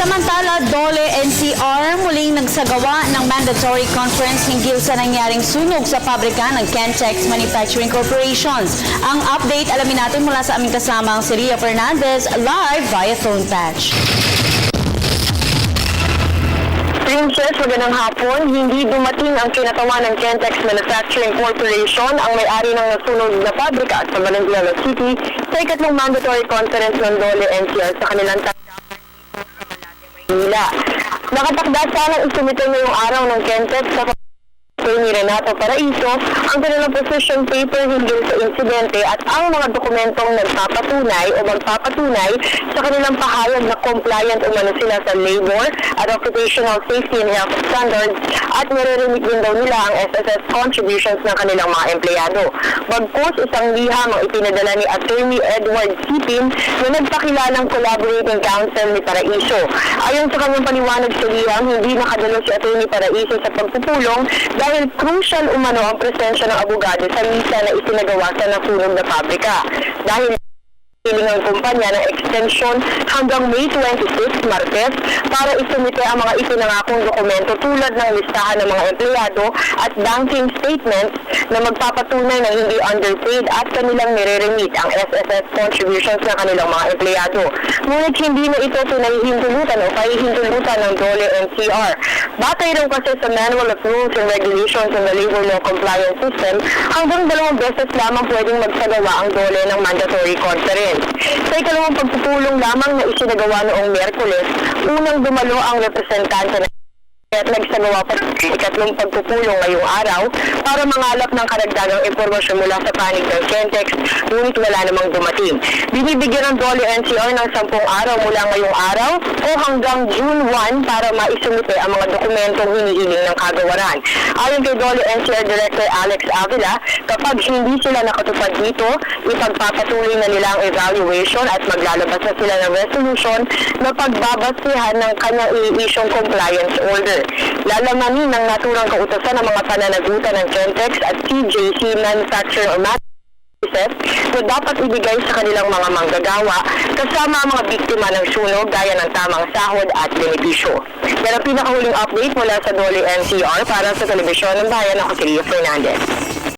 Samantala, DOLE NCR muling nagsagawa ng mandatory conference hinggil sa nangyaring sunog sa pabrika ng Kentex Manufacturing Corporations. Ang update alamin natin mula sa aming kasamang si Ria Fernandez live via phone patch. Princess, magandang hapon. Hindi dumating ang kinatawa ng Kentex Manufacturing Corporation, ang may-ari ng nasunog na pabrika sa Valenzuela City, sa ikatlong mandatory conference ng DOLE NCR sa kanilang Manila. Nakatakda sanang isumite ngayong araw ng Kentex sa ni Renato Paraiso ang kanilang position paper hinggil sa insidente at ang mga dokumentong nagpapatunay o magpapatunay sa kanilang pahayag na compliant umano sila sa labor at occupational safety and health standards at nire-remit din daw nila ang SSS contributions ng kanilang mga empleyado. Bagkus isang liham ang ipinadala ni Attorney Edward Sipin na nagpakilalang collaborating counsel ni Paraiso. Ayon sa kanyang paliwanag sa liham, hindi nakadalo si Attorney Paraiso sa pagpupulong dahil crucial umano ang presensya ng abogado sa misa na isinagawa sa nasunog na pabrika. Dahil hiling ang kumpanya ng extension hanggang May 26, Martes, para isumite ang mga ipinangakong dokumento tulad ng listahan ng mga empleyado at banking statements na magpapatunay na hindi underpaid at kanilang nire-remit ang SSS contributions ng kanilang mga empleyado. Ngunit hindi na ito pinahihintulutan o pahihintulutan ng DOLE NCR. Batay raw kasi sa Manual of Rules and Regulations in the Labor Law Compliance System, hanggang 2 beses lamang pwedeng magsagawa ang DOLE ng mandatory conference. Sa ikalawang pagpupulong lamang na isinagawa noong Miyerkules, unang dumalo ang representante at nagsagawa pa ng ikatlong pagpupulong ngayong araw para mangalap ng karagdagang impormasyon mula sa panig ng Kentex, ngunit wala namang dumating. Binibigyan ng DOLE NCR ng 10 araw mula ngayong araw o hanggang June 1 para maisumite ang mga dokumentong hinihiling ng kagawaran. Ayon kay DOLE NCR Director Alex Avila, kapag hindi sila nakatupad dito, ipagpapatuloy na nila ang evaluation at maglalabas na sila ng resolution na pagbabasihan ng kanyang i-isyong compliance order. Lalamanin ng naturang kautosan ng mga pananagutan ng Kentex at CJC Manufacturing or na dapat ibigay sa kanilang mga manggagawa kasama ang mga biktima ng sunog gaya ng tamang sahod at benepisyo. Yan ang pinakahuling update mula sa DOLE NCR para sa Telebisyon ng Bayan. Ako si Ria Fernandez.